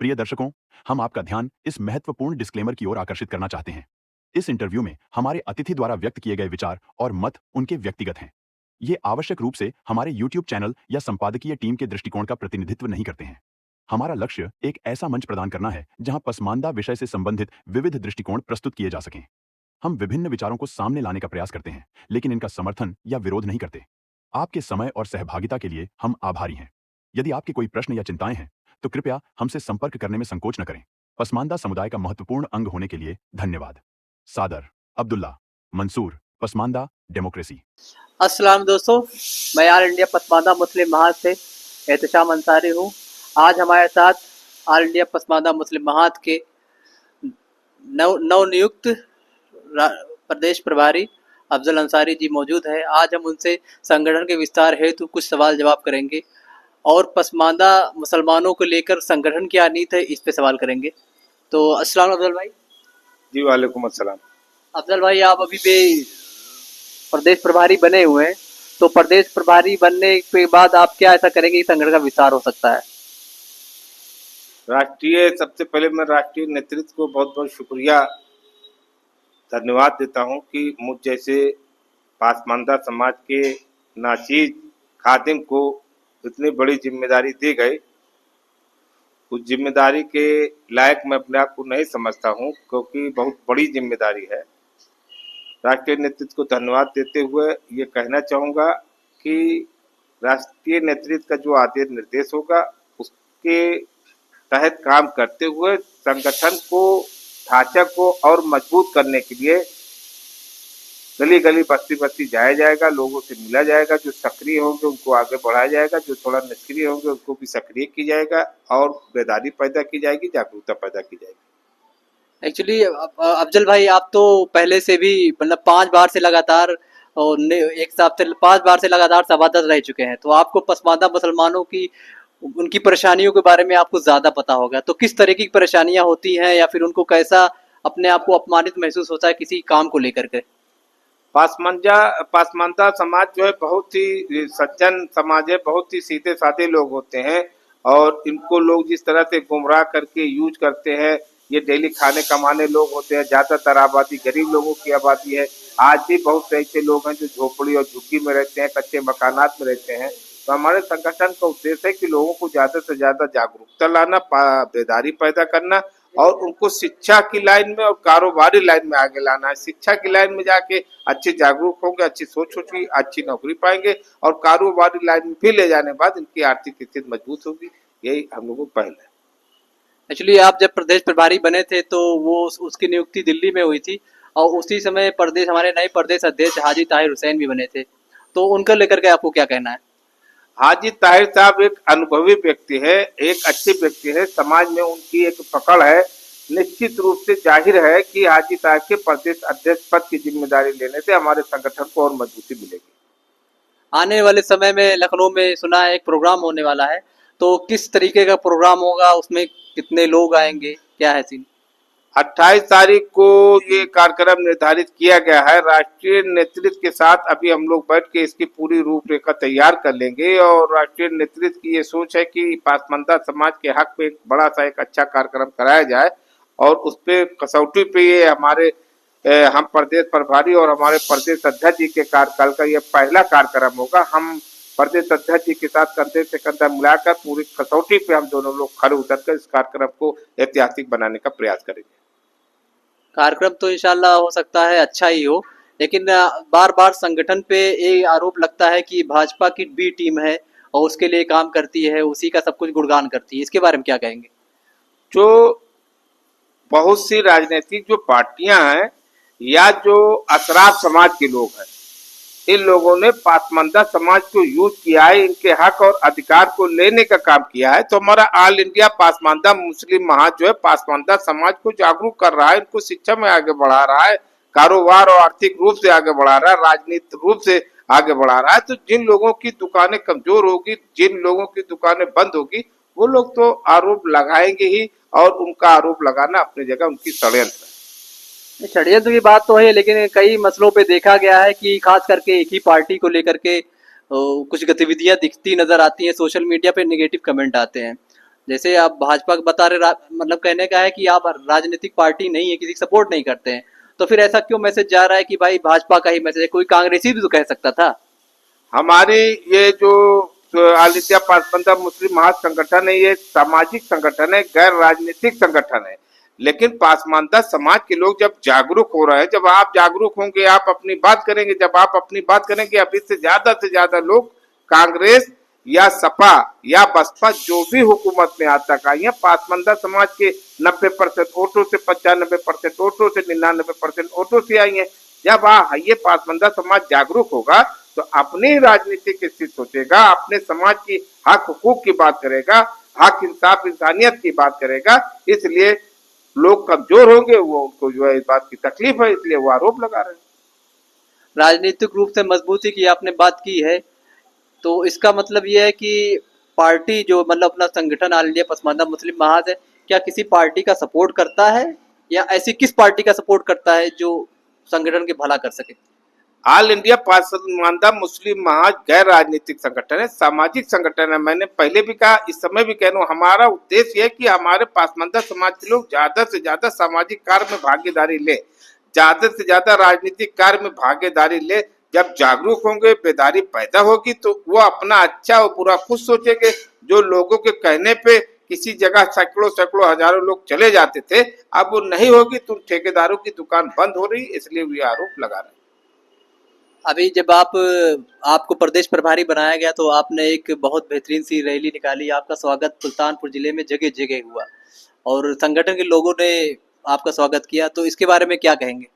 प्रिय दर्शकों, हम आपका ध्यान इस महत्वपूर्ण डिस्क्लेमर की ओर आकर्षित करना चाहते हैं। इस इंटरव्यू में हमारे अतिथि द्वारा व्यक्त किए गए विचार और मत उनके व्यक्तिगत हैं। ये आवश्यक रूप से हमारे YouTube चैनल या संपादकीय टीम के दृष्टिकोण का प्रतिनिधित्व नहीं करते हैं। हमारा लक्ष्य एक ऐसा मंच प्रदान करना है जहां पसमानदा विषय से संबंधित विविध दृष्टिकोण प्रस्तुत किए जा सकें। हम विभिन्न विचारों को सामने लाने का प्रयास करते हैं, लेकिन इनका समर्थन या विरोध नहीं करते। आपके समय और सहभागिता के लिए हम आभारी हैं। यदि आपके कोई प्रश्न या चिंताएं हैं, तो कृपया हमसे संपर्क करने में संकोच न करें। पसमानदा समुदाय का महत्वपूर्ण अंग होने के लिए धन्यवाद। सादर अब्दुल्ला, मंसूर, पसमानदा डेमोक्रेसी। अस्सलाम दोस्तों, मैं ऑल इंडिया पसमानदा मुस्लिम महाज से एहतशाम अंसारी हूँ। आज हमारे साथ ऑल इंडिया पसमानदा मुस्लिम महाज के नवनियुक्त प्रदेश प्रभारी अफजल अंसारी जी मौजूद है। आज हम उनसे संगठन के विस्तार हेतु कुछ सवाल जवाब करेंगे और पसमानदा मुसलमानों को लेकर संगठन क्या नीति है, इस पे सवाल करेंगे। तो अस्सलाम अफजल भाई। जी वालेकुम अस्सलाम। अफजल भाई, आप अभी भी प्रदेश प्रभारी बने हुए हैं, तो प्रदेश प्रभारी बनने के बाद आप क्या ऐसा करेंगे कि संगठन का विस्तार हो सकता है? सबसे पहले मैं राष्ट्रीय नेतृत्व को बहुत बहुत शुक्रिया धन्यवाद देता हूं कि मुझ जैसे पसमानदा समाज के नाचीज खादिम को इतनी बड़ी जिम्मेदारी दी गई। उस जिम्मेदारी के लायक मैं अपने आप को नहीं समझता हूं, क्योंकि बहुत बड़ी जिम्मेदारी है। राष्ट्रीय नेतृत्व को धन्यवाद देते हुए ये कहना चाहूँगा कि राष्ट्रीय नेतृत्व का जो आदेश निर्देश होगा उसके तहत काम करते हुए संगठन को ढांचा को और मजबूत करने के लिए गली गली बस्ती बस्ती जाया जाएगा, लोगों से मिला जाएगा। जो सक्रिय होंगे उनको आगे बढ़ाया जाएगा, जो थोड़ा निष्क्रिय होंगे उनको भी सक्रिय की जाएगा और बेदारी पैदा की जाएगी, जागरूकता पैदा की जाएगी। एक्चुअली अफजल भाई, आप तो पहले से भी मतलब 5 बार से लगातार और एक हिसाब से 5 बार से लगातार सभासद रह चुके हैं, तो आपको पसमानदा मुसलमानों की उनकी परेशानियों के बारे में आपको ज्यादा पता होगा। तो किस तरह की परेशानियां होती हैं या फिर उनको कैसा अपने आप को अपमानित महसूस होता है किसी काम को लेकर के? पसमानदा समाज जो है बहुत ही सज्जन समाज है, बहुत ही सीधे साधे लोग होते हैं और इनको लोग जिस तरह से गुमराह करके यूज करते हैं, ये डेली खाने कमाने लोग होते हैं। ज्यादातर आबादी गरीब लोगों की आबादी है। आज भी बहुत से ऐसे लोग हैं जो झोपड़ी और झुग्गी में रहते हैं, कच्चे मकानात में रहते हैं। तो हमारे संगठन का उद्देश्य है कि लोगों को ज्यादा से ज्यादा जागरूकता लाना, बेदारी पैदा करना और उनको शिक्षा की लाइन में और कारोबारी लाइन में आगे लाना है। शिक्षा की लाइन में जाके अच्छे जागरूक होंगे, अच्छी सोच होगी, अच्छी नौकरी पाएंगे और कारोबारी लाइन में भी ले जाने बाद इनकी आर्थिक स्थिति मजबूत होगी। यही हम लोगों को पहल है। एक्चुअली आप जब प्रदेश प्रभारी बने थे तो वो उसकी नियुक्ति दिल्ली में हुई थी और उसी समय हमारे नए प्रदेश अध्यक्ष हाजी ताहिर हुसैन भी बने थे, तो उनका लेकर के आपको क्या कहना है? हाजी ताहिर साहब एक अनुभवी व्यक्ति है, एक अच्छे व्यक्ति है, समाज में उनकी एक पकड़ है। निश्चित रूप से जाहिर है कि हाजी ताहिर के प्रदेश अध्यक्ष पद की जिम्मेदारी लेने से हमारे संगठन को और मजबूती मिलेगी। आने वाले समय में लखनऊ में सुना है एक प्रोग्राम होने वाला है, तो किस तरीके का प्रोग्राम होगा, उसमें कितने लोग आएंगे, क्या है सीन? 28 तारीख को ये कार्यक्रम निर्धारित किया गया है। राष्ट्रीय नेतृत्व के साथ अभी हम लोग बैठ के इसकी पूरी रूपरेखा तैयार कर लेंगे और राष्ट्रीय नेतृत्व की ये सोच है कि पसमानदा समाज के हक पे एक बड़ा सा एक अच्छा कार्यक्रम कराया जाए और उस पे कसौटी पे ये हम प्रदेश प्रभारी और हमारे प्रदेश अध्यक्ष जी के कार्यकाल का ये पहला कार्यक्रम होगा। हम प्रदेश अध्यक्ष जी के साथ कंधे से कंधा मिलाकर पूरी कसौटी पे हम दोनों लोग खड़े उतरकर इस कार्यक्रम को ऐतिहासिक बनाने का प्रयास करेंगे। कार्यक्रम तो इंशाल्लाह हो सकता है अच्छा ही हो, लेकिन बार बार संगठन पे ये आरोप लगता है कि भाजपा की बी टीम है और उसके लिए काम करती है, उसी का सब कुछ गुणगान करती है। इसके बारे में क्या कहेंगे? जो बहुत सी राजनीतिक जो पार्टियां हैं या जो अशराफ समाज के लोग हैं, इन लोगों ने पसमानदा समाज को यूज किया है, इनके हक और अधिकार को लेने का काम किया है। तो हमारा ऑल इंडिया पसमानदा मुस्लिम महाज जो है पसमानदा समाज को जागरूक कर रहा है, इनको शिक्षा में आगे बढ़ा रहा है, कारोबार और आर्थिक रूप से आगे बढ़ा रहा है, राजनीतिक रूप से आगे बढ़ा रहा है। तो जिन लोगों की दुकानें कमजोर होगी, जिन लोगों की दुकानें बंद होगी, वो लोग तो आरोप लगाएंगे ही और उनका आरोप लगाना अपनी जगह उनकी षड्यंत्र है। षड्यंत्र की बात तो है, लेकिन कई मसलों पे देखा गया है कि खास करके एक ही पार्टी को लेकर के कुछ गतिविधियां दिखती नजर आती हैं, सोशल मीडिया पे नेगेटिव कमेंट आते हैं। जैसे आप भाजपा को बता रहे मतलब कहने का है कि आप राजनीतिक पार्टी नहीं है, किसी सपोर्ट नहीं करते हैं, तो फिर ऐसा क्यों मैसेज जा रहा है कि भाई भाजपा का ही मैसेज है? कोई कांग्रेसी भी तो कह सकता था। हमारी ये जो ऑल इंडिया पासबंदा मुस्लिम महासंगठन है, ये सामाजिक संगठन है, गैर राजनीतिक संगठन है। लेकिन पासमानदा समाज के लोग जब जागरूक हो रहे हैं, जब आप जागरूक होंगे, आप अपनी बात करेंगे, जब आप अपनी बात करेंगे, अभी से ज्यादा लोग कांग्रेस या सपा या बसपा जो भी हुकूमत में आज तक आई है, पासमानदा समाज के 90% वोटों से, 95% वोटों से, 99% वोटों से आई है। जब ये पासमानदा समाज जागरूक होगा तो अपनी राजनीति की स्थिति सोचेगा, अपने समाज की हक हुकूक की बात करेगा, हक इंसाफ इंसानियत की बात करेगा। इसलिए लोग कमजोर होंगे, वो उनको जो है इस बात की तकलीफ है, इसलिए वो आरोप लगा रहे हैं। राजनीतिक रूप से मजबूती की आपने बात की है, तो इसका मतलब ये है कि पार्टी जो मतलब अपना संगठन ऑल इंडिया पसमानदा मुस्लिम महाज है, क्या किसी पार्टी का सपोर्ट करता है, या ऐसी किस पार्टी का सपोर्ट करता है जो संगठन के भला कर सके? ऑल इंडिया पासमानदा मुस्लिम महाज गैर राजनीतिक संगठन है, सामाजिक संगठन है। मैंने पहले भी कहा, इस समय भी कह रहा हूं, हमारा उद्देश्य है कि हमारे पासमानदा समाज के लोग ज्यादा से ज्यादा सामाजिक कार्य में भागीदारी ले, ज्यादा से ज्यादा राजनीतिक कार्य में भागीदारी ले। जब जागरूक होंगे, बेदारी पैदा होगी, तो वो अपना अच्छा और बुरा खुद सोचेंगे। जो लोगों के कहने पे किसी जगह सैकड़ों हजारों लोग चले जाते थे, अब वो नहीं होगी, तो ठेकेदारों की दुकान बंद हो रही, इसलिए वो आरोप लगा रहे हैं। अभी जब आपको प्रदेश प्रभारी बनाया गया, तो आपने एक बहुत बेहतरीन सी रैली निकाली, आपका स्वागत सुल्तानपुर जिले में जगह जगह हुआ और संगठन के लोगों ने आपका स्वागत किया, तो इसके बारे में क्या कहेंगे?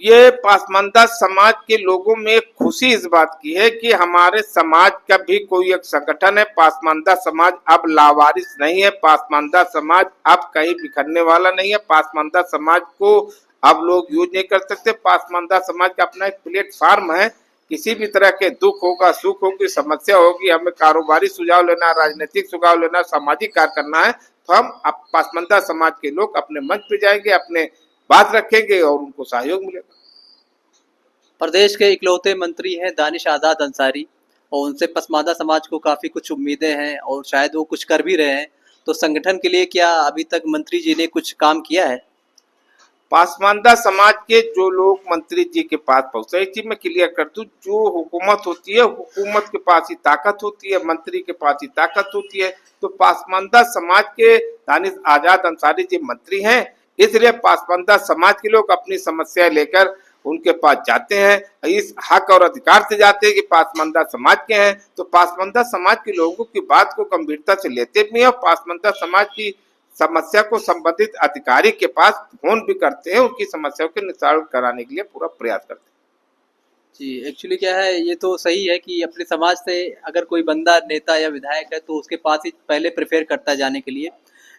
ये पासमानदा समाज के लोगों में खुशी इस बात की है कि हमारे समाज का भी कोई एक संगठन है। पासमानदा समाज अब लावारिस नहीं है, पासमानदा समाज अब कहीं बिखरने वाला नहीं है। पासमानदा समाज को अब लोग यूज नहीं कर सकते। पासमानदा समाज का अपना एक प्लेटफॉर्म है। किसी भी तरह के दुख होगा, सुख होगी, समस्या होगी, हमें कारोबारी सुझाव लेना, राजनीतिक सुझाव लेना, सामाजिक कार्य करना है, तो हम अब पासमानदा समाज के लोग अपने मंच पे जाएंगे, अपने बात रखेंगे और उनको सहयोग मिलेगा। प्रदेश के इकलौते मंत्री हैं दानिश आज़ाद अंसारी, और उनसे पसमानदा समाज को काफ़ी कुछ उम्मीदें हैं और शायद वो कुछ कर भी रहे हैं, तो संगठन के लिए क्या अभी तक मंत्री जी ने कुछ काम किया है? पासमानदा समाज के जो लोग मंत्री जी के पास पहुंचे, इस चीज में क्लियर कर दूं, जो हुकूमत होती है, हुकूमत के पास ही ताकत होती है, मंत्री के पास ही ताकत होती है। तो पासमानदा समाज के दानिश आजाद अंसारी जी मंत्री हैं, इसलिए पासमानदा समाज के लोग अपनी समस्या लेकर उनके पास जाते हैं, इस हक और अधिकार से जाते हैं कि पासमानदा समाज के हैं। तो पासमानदा समाज के लोगों की बात को गंभीरता से लेते भी हैं और पासमानदा समाज की समस्या को संबंधित अधिकारी के पास फोन भी करते हैं, उनकी समस्याओं के निस्तारण कराने के लिए पूरा प्रयास करते हैं। जी, एक्चुअली क्या है, ये तो सही है कि अपने समाज से अगर कोई बंदा नेता या विधायक है तो उसके पास ही पहले प्रेफर करता है जाने के लिए।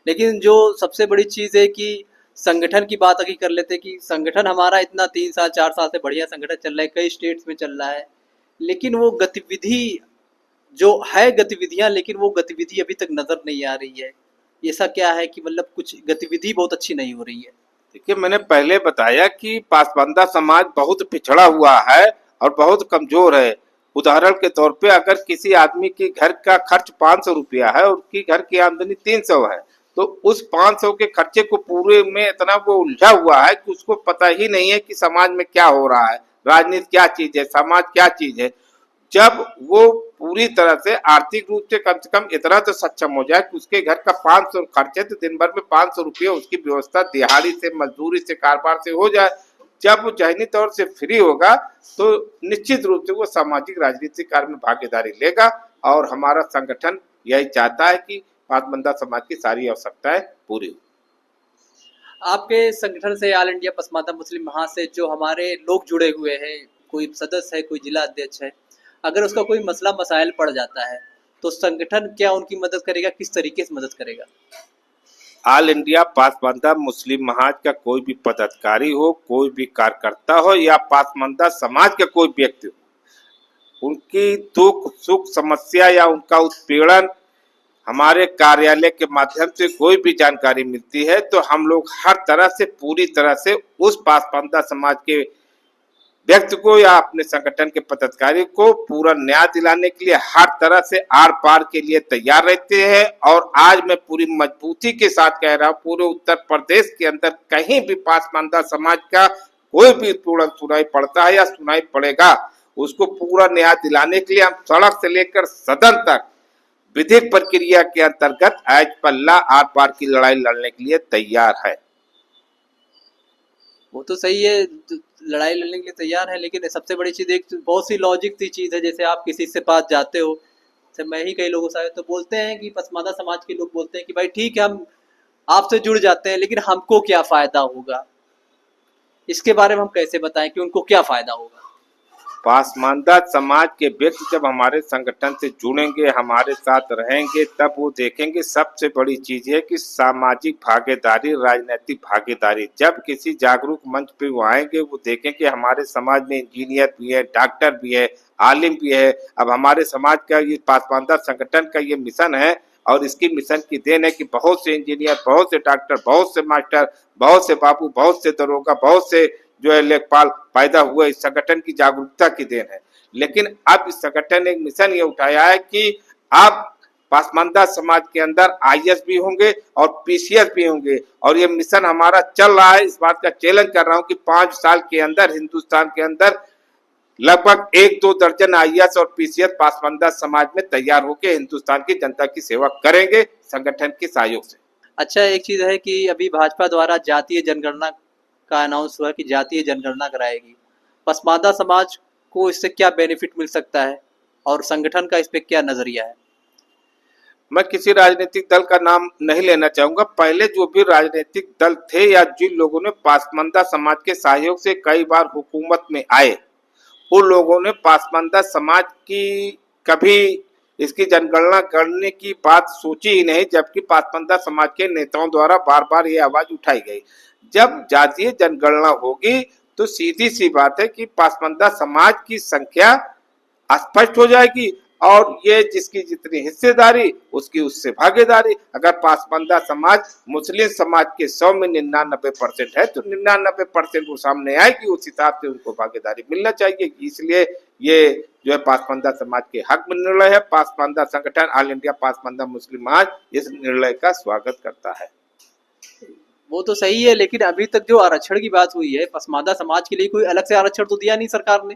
लेकिन जो सबसे बड़ी चीज़ है कि संगठन की बात अभी कर लेते हैं कि संगठन हमारा इतना 3 साल 4 साल से बढ़िया संगठन चल रहा है, कई स्टेट्स में चल रहा है, लेकिन वो गतिविधि जो है गतिविधियां, लेकिन वो गतिविधि अभी तक नज़र नहीं आ रही है। ऐसा क्या है कि मतलब कुछ गतिविधि बहुत अच्छी नहीं हो रही है? देखिए, मैंने पहले बताया कि पासमानदा समाज बहुत पिछड़ा हुआ है और बहुत कमजोर है। उदाहरण के तौर पे अगर किसी आदमी की घर का खर्च 500 रुपया है और उसकी घर की आमदनी 300 है, तो उस 500 के खर्चे को पूरे में इतना वो उलझा हुआ है कि उसको पता ही नहीं है कि समाज में क्या हो रहा है, राजनीति क्या चीज है, समाज क्या चीज है। जब वो पूरी तरह से आर्थिक रूप से कम इतना तो सक्षम हो जाए कि उसके घर का 500 खर्च है, तो दिन भर में 500 रुपये उसकी व्यवस्था दिहाड़ी से, मजदूरी से, कारोबार से हो जाए। जब वो जहनी तौर से फ्री होगा तो निश्चित रूप से वो सामाजिक राजनीतिक कार्य में भागीदारी लेगा। और हमारा संगठन यही चाहता है कि पासमानदा समाज की सारी आवश्यकताएं पूरी हो। आपके संगठन से, ऑल इंडिया पसमानदा मुस्लिम महाज से जो हमारे लोग जुड़े हुए हैं, कोई सदस्य है, कोई जिला अध्यक्ष है, अगर उसका कोई मसला मसाइल पड़ जाता है तो संगठन क्या उनकी मदद करेगा, किस तरीके से मदद करेगा? ऑल इंडिया पासमानदा मुस्लिम महाज का कोई भी पदाधिकारी हो, कोई भी कार्यकर्ता हो या पासमानदा समाज का कोई व्यक्ति हो, उनकी दुख सुख समस्या या उनका उत्पीड़न हमारे कार्यालय के माध्यम से कोई भी जानकारी मिलती है तो हम लोग हर तरह से, पूरी तरह से उस पासमानदा समाज के व्यक्ति को या अपने संगठन के पदाधिकारी को पूरा न्याय दिलाने के लिए हर तरह से आर पार के लिए तैयार रहते हैं। और आज मैं पूरी मजबूती के साथ कह रहा हूँ, पूरे उत्तर प्रदेश के अंदर कहीं भी पासमानदा समाज का कोई भी सुनाई पड़ता है या सुनाई पड़ेगा, उसको पूरा न्याय दिलाने के लिए हम सड़क से लेकर सदन तक विधिक प्रक्रिया के अंतर्गत आज पल्ला आर पार की लड़ाई लड़ने के लिए तैयार है। वो तो सही है, लड़ाई लड़ने के लिए तैयार है, लेकिन सबसे बड़ी चीज़ एक बहुत सी लॉजिक सी चीज़ है। जैसे आप किसी से पास जाते हो, जैसे मैं ही कई लोगों से आया तो बोलते हैं कि पसमानदा समाज के लोग बोलते हैं कि भाई ठीक है हम आपसे जुड़ जाते हैं, लेकिन हमको क्या फ़ायदा होगा। इसके बारे में हम कैसे बताएं कि उनको क्या फ़ायदा होगा। पासमानदा समाज के व्यक्ति जब हमारे संगठन से जुड़ेंगे, हमारे साथ रहेंगे, तब वो देखेंगे सबसे बड़ी चीज है कि सामाजिक भागीदारी, राजनीतिक भागीदारी। जब किसी जागरूक मंच पे वो आएंगे, वो देखेंगे हमारे समाज में इंजीनियर भी है, डॉक्टर भी है, आलिम भी है। अब हमारे समाज का ये पासमानदा संगठन का ये मिशन है और इसकी मिशन की देन है कि बहुत से इंजीनियर, बहुत से डॉक्टर, बहुत से मास्टर, बहुत से बाबू, बहुत से दरोगा, बहुत से जो है लेखपाल पैदा हुए इस संगठन की जागरूकता की देन है। लेकिन अब इस संगठन ने एक मिशन ये उठाया है कि अब पासमानदा समाज के अंदर आईएएस भी होंगे और पीसीएस भी होंगे। और ये मिशन हमारा चल रहा है। इस बात का चैलेंज कर रहा हूं कि 5 साल के अंदर हिंदुस्तान के अंदर लगभग 1-2 दर्जन आईएएस और पीसीएस पासमानदा समाज में तैयार होकर हिंदुस्तान की जनता की सेवा करेंगे संगठन के सहयोग से। अच्छा, एक चीज़ है कि अभी भाजपा द्वारा जातीय जनगणना का अनाउंस हुआ कि जातीय जनगणना कराएगी। पसमानदा समाज को इससे क्या बेनिफिट मिल सकता है और संगठन का इस पे क्या नज़रिया है? मैं किसी राजनीतिक दल का नाम नहीं लेना चाहूंगा। पहले जो भी राजनीतिक दल थे या जिन लोगों ने पासमानदा समाज के सहयोग से कई बार हुकूमत में आए, उन लोगों ने पासमानदा समाज की कभी इसकी जनगणना करने की बात सोची ही नहीं, जबकि पासमानदा समाज के नेताओं द्वारा बार बार ये आवाज उठाई गई। जब जातीय जनगणना होगी तो सीधी सी बात है कि पासमानदा समाज की संख्या स्पष्ट हो जाएगी और ये जिसकी जितनी हिस्सेदारी उसकी उससे भागीदारी। अगर पासमानदा समाज मुस्लिम समाज के 100 में 99% है तो 99% वो सामने आएगी, उस हिसाब से उनको भागीदारी मिलना चाहिए। इसलिए ये जो है पासमानदा समाज के हक में निर्णय है। पासमानदा संगठन ऑल इंडिया पासमानदा मुस्लिम समाज इस निर्णय का स्वागत करता है। वो तो सही है, लेकिन अभी तक जो आरक्षण की बात हुई है, पसमानदा समाज के लिए कोई अलग से आरक्षण तो दिया नहीं सरकार ने,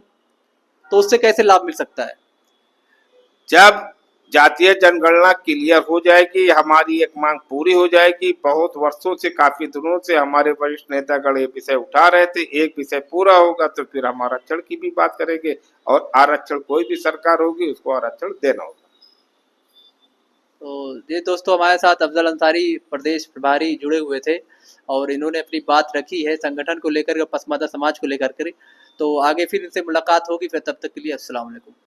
तो उससे कैसे लाभ मिल सकता है? जब जातीय जनगणना क्लियर हो जाएगी, हमारी एक मांग पूरी हो जाएगी। बहुत वर्षों से, काफी दिनों से हमारे वरिष्ठ नेतागण ये विषय उठा रहे थे। एक विषय पूरा होगा तो फिर हम आरक्षण की भी बात करेंगे और आरक्षण कोई भी सरकार होगी उसको आरक्षण देना होगा। तो ये दोस्तों हमारे साथ अफजल अंसारी प्रदेश प्रभारी जुड़े हुए थे और इन्होंने अपनी बात रखी है संगठन को लेकर, पसमानदा समाज को लेकर के। तो आगे फिर इनसे मुलाकात होगी, फिर तब तक के लिए अस्सलाम वालेकुम।